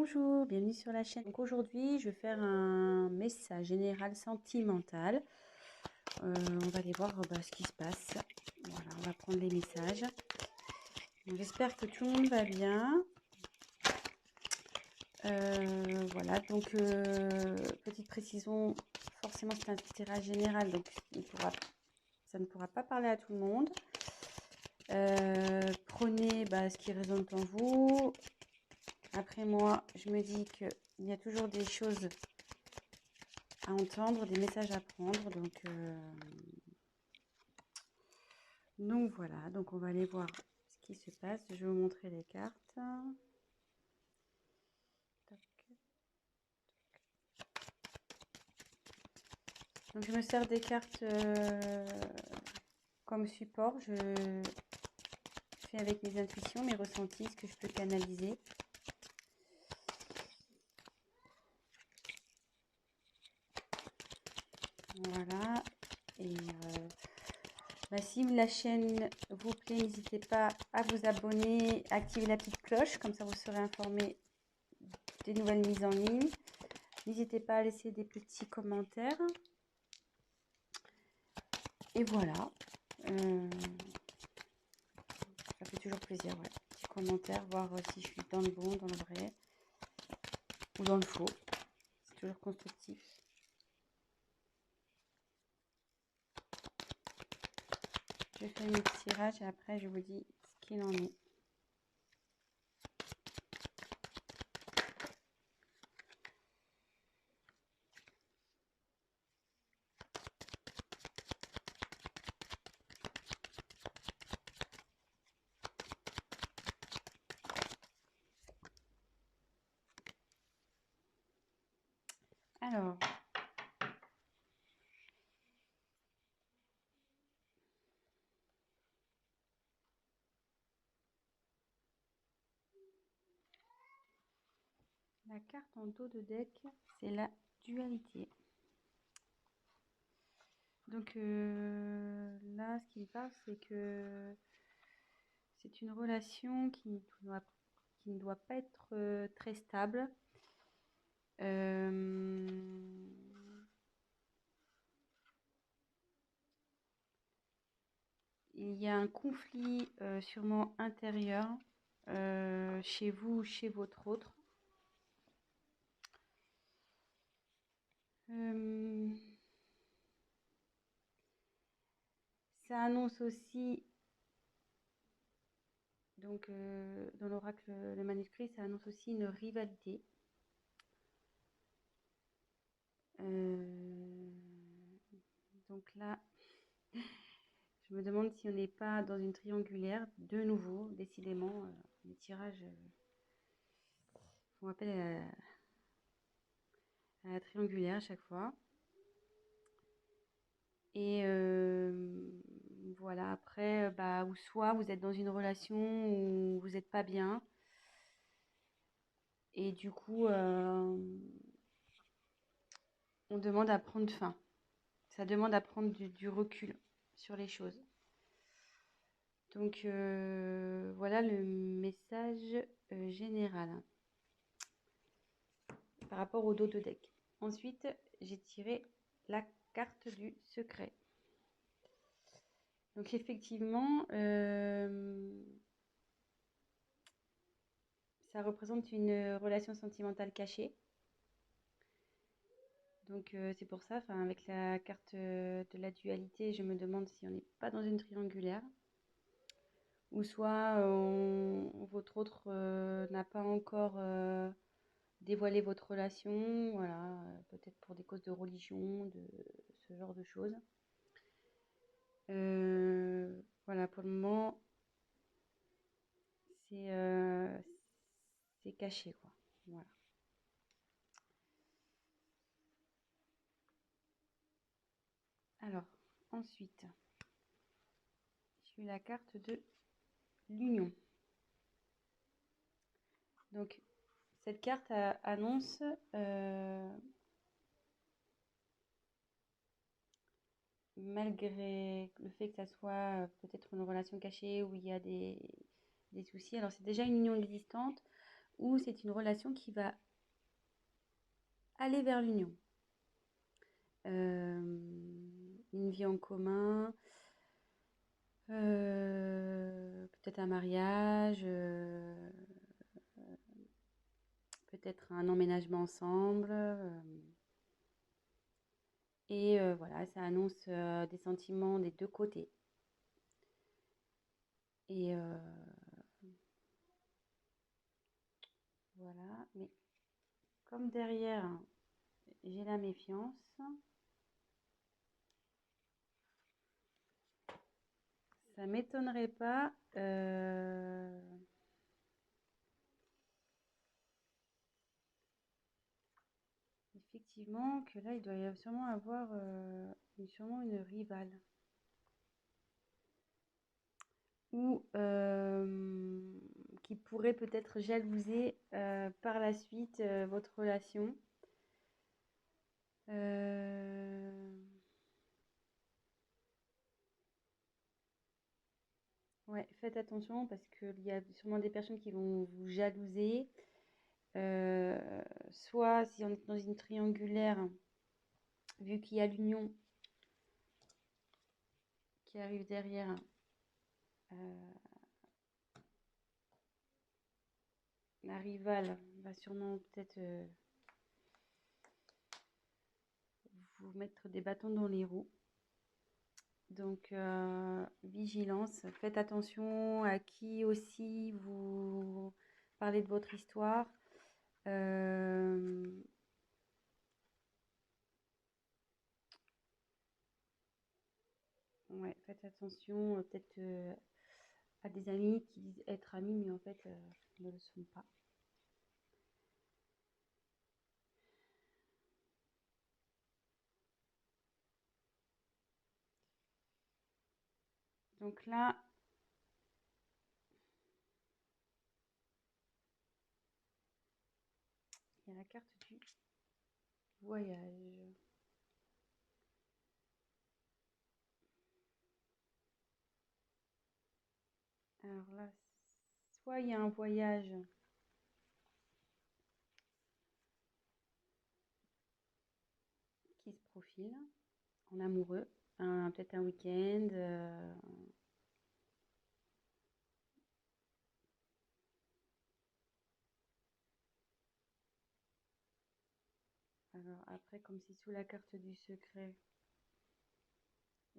Bonjour, bienvenue sur la chaîne. Donc aujourd'hui, je vais faire un message général sentimental. On va aller voir ce qui se passe. Voilà, on va prendre les messages. J'espère que tout le monde va bien. Voilà, donc petite précision, forcément c'est un tirage général, donc ça ne pourra pas parler à tout le monde. Prenez ce qui résonne en vous. Après moi, je me dis qu'il y a toujours des choses à entendre, des messages à prendre. Donc voilà, donc on va aller voir ce qui se passe. Je vais vous montrer les cartes. Tac. Donc je me sers des cartes comme support. Je fais avec mes intuitions, mes ressentis, ce que je peux canaliser. Voilà. Et si la chaîne vous plaît, n'hésitez pas à vous abonner, activer la petite cloche, comme ça vous serez informé des nouvelles mises en ligne. N'hésitez pas à laisser des petits commentaires. Et voilà. Ça fait toujours plaisir, ouais. Petits commentaires, voir si je suis dans le bon, dans le vrai ou dans le faux. C'est toujours constructif. Je fais mes petits tirages et après je vous dis ce qu'il en est. Alors, la carte en dos de deck, c'est la dualité. Donc là, ce qui me parle, c'est que c'est une relation qui ne doit pas être très stable. Il y a un conflit sûrement intérieur chez vous ou chez votre autre. Ça annonce aussi, donc dans l'oracle, le manuscrit, ça annonce aussi une rivalité. Donc là, je me demande si on n'est pas dans une triangulaire, de nouveau, décidément, les tirages font appel à la triangulaire à chaque fois. Et voilà, après, ou soit vous êtes dans une relation où vous n'êtes pas bien. Et du coup, on demande à prendre fin. Ça demande à prendre du recul sur les choses. Donc, voilà le message général par rapport au dos de deck. Ensuite, j'ai tiré la carte du secret. Donc, effectivement, ça représente une relation sentimentale cachée. Donc c'est pour ça, avec la carte de la dualité, je me demande si on n'est pas dans une triangulaire. Ou soit votre autre n'a pas encore dévoilé votre relation, voilà, peut-être pour des causes de religion, de ce genre de choses. Voilà, pour le moment, c'est caché, quoi. Voilà. Alors, ensuite, j'ai eu la carte de l'union. Donc, cette carte annonce malgré le fait que ça soit peut-être une relation cachée où il y a des soucis. Alors, c'est déjà une union existante ou c'est une relation qui va aller vers l'union. Une vie en commun, peut-être un mariage, peut-être un emménagement ensemble. Et voilà, ça annonce des sentiments des deux côtés. Et voilà, mais comme derrière, j'ai la méfiance, ça m'étonnerait pas effectivement que là, il doit y avoir sûrement avoir sûrement une rivale. Ou qui pourrait peut-être jalouser par la suite votre relation. Ouais, faites attention parce qu'il y a sûrement des personnes qui vont vous jalouser. Euh, Soit si on est dans une triangulaire, vu qu'il y a l'union qui arrive derrière, euh, la rivale va sûrement peut-être vous mettre des bâtons dans les roues. Donc, vigilance, faites attention à qui aussi vous parlez de votre histoire. Ouais, faites attention peut-être à des amis qui disent être amis, mais en fait ne le sont pas. Donc là, il y a la carte du voyage. Alors là, soit il y a un voyage qui se profile en amoureux, peut-être un week-end. Alors après, comme c'est sous la carte du secret,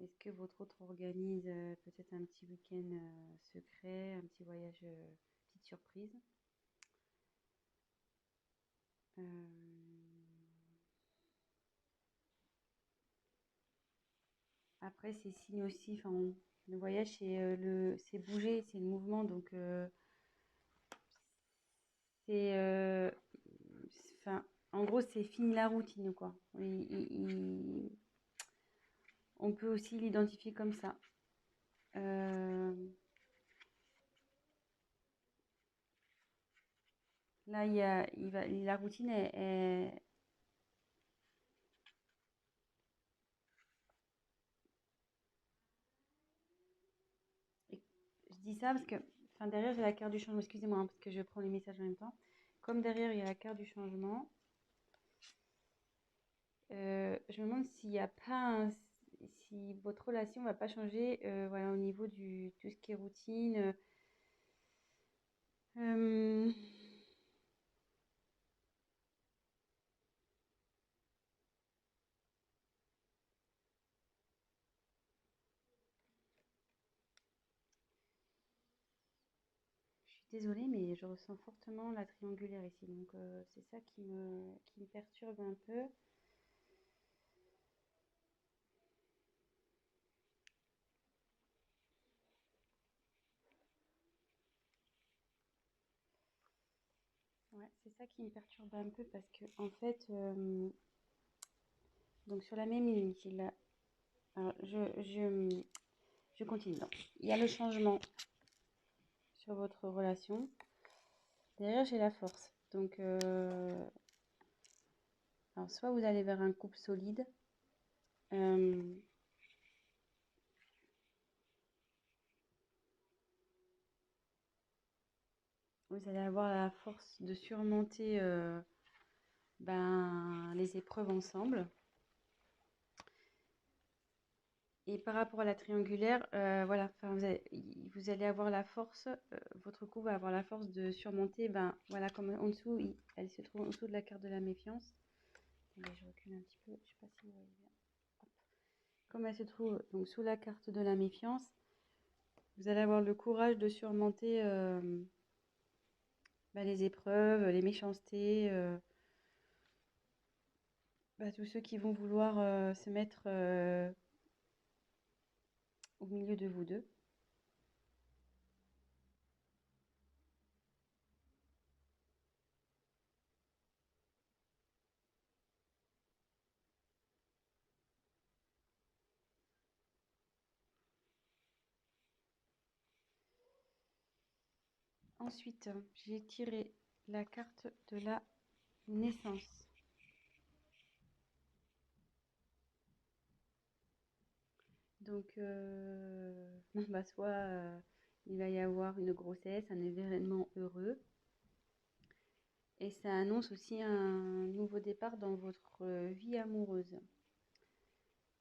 est-ce que votre autre organise peut-être un petit week-end secret, un petit voyage, petite surprise? Euh, Après, c'est signe aussi, enfin, le voyage, c'est bouger, c'est le mouvement, donc c'est, enfin, en gros, c'est fini la routine, quoi. On peut aussi l'identifier comme ça. Euh, Là, la routine je dis ça parce que, enfin, derrière, j'ai la carte du changement. Excusez-moi, hein, parce que je prends les messages en même temps. Comme derrière, il y a la carte du changement, je me demande s'il n'y a pas si votre relation va pas changer, voilà, au niveau du tout ce qui est routine. Euh, je suis désolée, mais je ressens fortement la triangulaire ici, donc c'est ça qui me perturbe un peu. Ouais, c'est ça qui me perturbe un peu parce que en fait, donc sur la même ligne, alors, je continue. Donc, il y a le changement sur votre relation. Derrière, j'ai la force. Donc, alors, soit vous allez vers un couple solide, euh, vous allez avoir la force de surmonter les épreuves ensemble. Et par rapport à la triangulaire, voilà, vous allez avoir la force, votre couple va avoir la force de surmonter, voilà, comme en dessous, elle se trouve en dessous de la carte de la méfiance. Attendez, je recule un petit peu, je sais pas si vous voyez bien. Hop. Comme elle se trouve donc sous la carte de la méfiance, vous allez avoir le courage de surmonter les épreuves, les méchancetés, tous ceux qui vont vouloir se mettre au milieu de vous deux. Ensuite, j'ai tiré la carte de la naissance. Donc, soit il va y avoir une grossesse, un événement heureux. Et ça annonce aussi un nouveau départ dans votre vie amoureuse.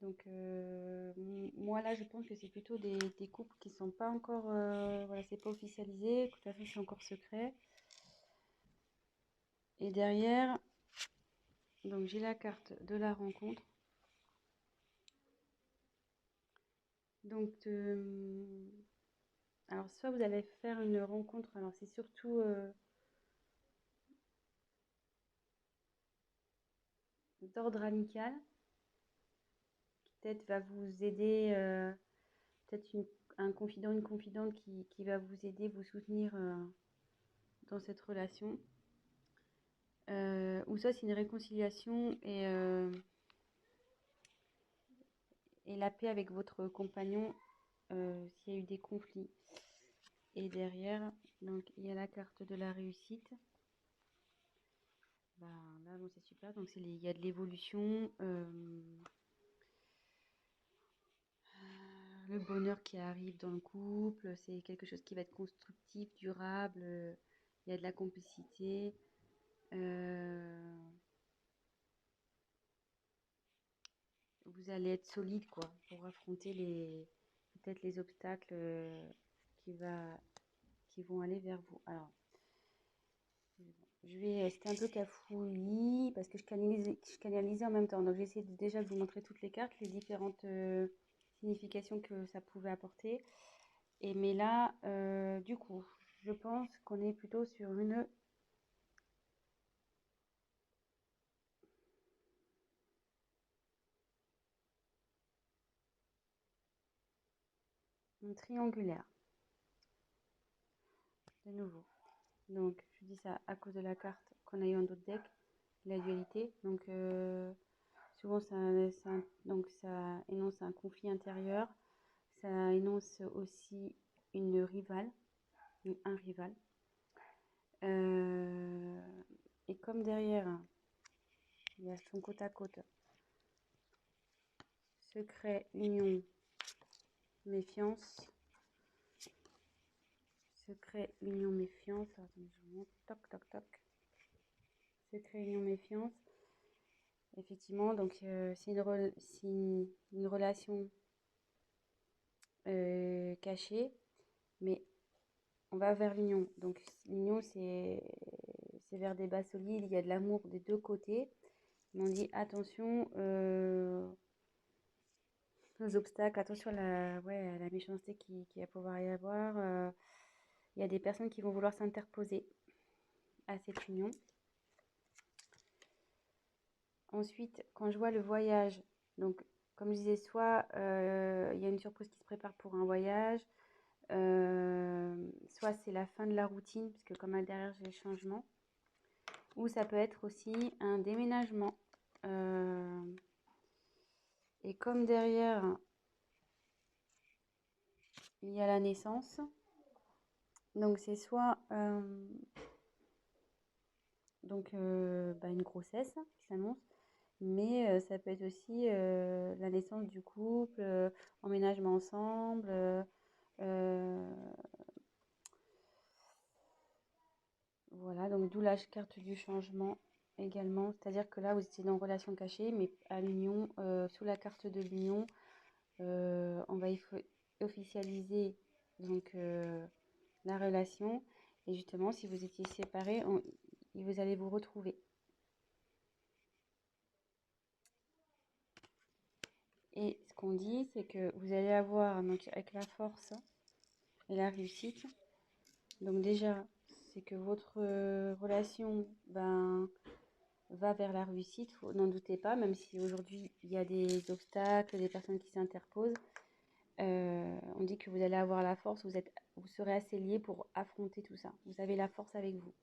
Donc, moi là, je pense que c'est plutôt des couples qui sont pas encore, voilà, c'est pas officialisé. De toute façon, c'est encore secret. Et derrière, donc j'ai la carte de la rencontre. Donc, alors soit vous allez faire une rencontre, alors c'est surtout d'ordre amical, qui peut-être va vous aider, peut-être un confident, une confidente qui va vous aider, vous soutenir dans cette relation. Ou soit c'est une réconciliation et la paix avec votre compagnon s'il y a eu des conflits. Et derrière, donc il y a la carte de la réussite. Là, bon, c'est super. Donc il y a de l'évolution, le bonheur qui arrive dans le couple. C'est quelque chose qui va être constructif, durable. Il y a de la complicité. Vous allez être solide quoi pour affronter peut-être les obstacles qui vont aller vers vous. Alors, c'était un peu cafouillis parce que je canalisais en même temps. Donc, j'ai essayé déjà de vous montrer toutes les cartes, les différentes significations que ça pouvait apporter. Mais là, du coup, je pense qu'on est plutôt sur une triangulaire, de nouveau. Donc, je dis ça à cause de la carte qu'on a eu en d'autres decks, la dualité. Donc, souvent, ça énonce un conflit intérieur. Ça énonce aussi une rivale, un rival. Et comme derrière, il y a son côte à côte, secret, union, méfiance. Secret, union, méfiance. Attendez, je vous montre. Toc, toc, toc. Secret, union, méfiance. Effectivement, donc c'est une relation cachée, mais on va vers l'union. Donc l'union, c'est vers des bases solides, il y a de l'amour des deux côtés. Mais on dit attention aux obstacles, attention à la méchanceté qui va pouvoir y avoir. Il y a des personnes qui vont vouloir s'interposer à cette union. Ensuite, quand je vois le voyage, donc comme je disais, soit il y a une surprise qui se prépare pour un voyage, soit c'est la fin de la routine, parce que comme là derrière j'ai le changement, ou ça peut être aussi un déménagement. Et comme derrière il y a la naissance, donc c'est soit une grossesse qui s'annonce, mais ça peut être aussi la naissance du couple, emménagement ensemble, d'où la carte du changement également. C'est-à-dire que là, vous étiez dans relation cachée, mais à l'union, sous la carte de l'union, on va officialiser donc la relation. Et justement, si vous étiez séparés, vous allez vous retrouver. Et ce qu'on dit, c'est que vous allez avoir, donc, avec la force et la réussite, donc déjà, c'est que votre relation va vers la réussite, n'en doutez pas, même si aujourd'hui il y a des obstacles, des personnes qui s'interposent. On dit que vous allez avoir la force, vous serez assez liés pour affronter tout ça. Vous avez la force avec vous.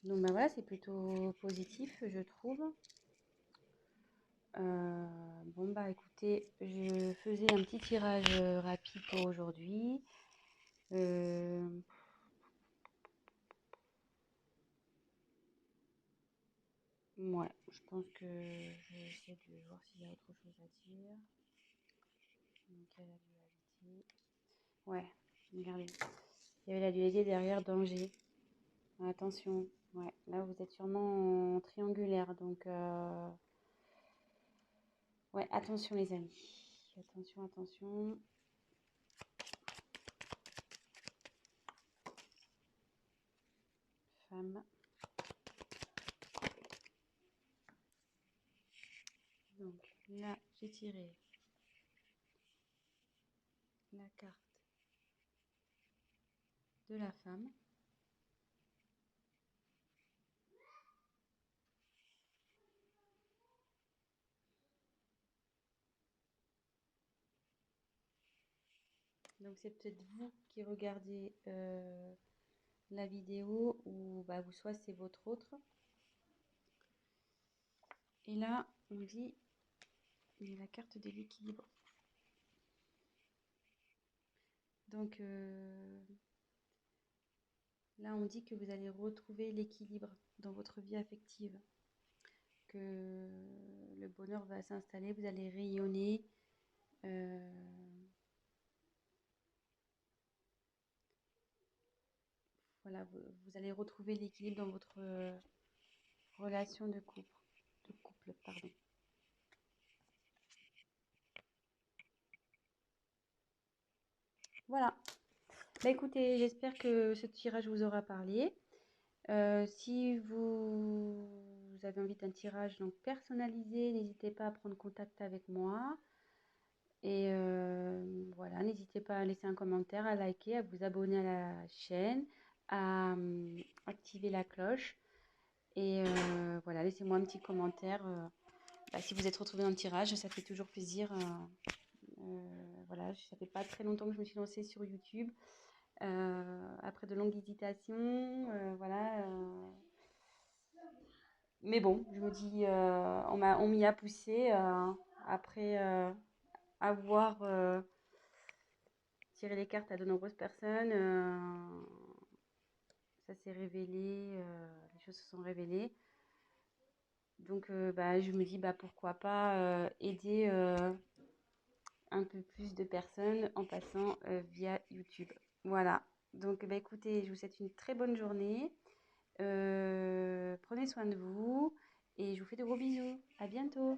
Donc voilà, c'est plutôt positif, je trouve. Bon bah écoutez, je faisais un petit tirage rapide pour aujourd'hui. Euh, ouais, je pense que je vais essayer de voir s'il y a autre chose à dire. Donc il y a la dualité. Ouais, regardez. Il y avait la dualité derrière danger. Attention, ouais, là vous êtes sûrement en triangulaire, donc ouais, attention les amis. Attention, attention. Femme. Donc là, j'ai tiré la carte de la femme. Donc c'est peut-être vous qui regardez la vidéo ou bah, vous soit c'est votre autre. Et là, on dit il y a la carte de l'équilibre. Donc là, on dit que vous allez retrouver l'équilibre dans votre vie affective, que le bonheur va s'installer, vous allez rayonner. Voilà, vous allez retrouver l'équilibre dans votre relation de couple, pardon. Voilà. Bah écoutez, j'espère que ce tirage vous aura parlé. Si vous avez envie d'un tirage donc personnalisé, n'hésitez pas à prendre contact avec moi. Et voilà, n'hésitez pas à laisser un commentaire, à liker, à vous abonner à la chaîne, à activer la cloche. Et voilà, laissez-moi un petit commentaire. Bah, si vous êtes retrouvé dans le tirage, ça fait toujours plaisir. Voilà, ça fait pas très longtemps que je me suis lancée sur YouTube. Après de longues hésitations, voilà. Mais bon, je me dis, on m'y a poussé après avoir tiré les cartes à de nombreuses personnes. Ça s'est révélé, les choses se sont révélées. Donc, bah, je me dis, bah, pourquoi pas aider un peu plus de personnes en passant via YouTube. Voilà. Donc, bah, écoutez, je vous souhaite une très bonne journée. Prenez soin de vous et je vous fais de gros bisous. À bientôt.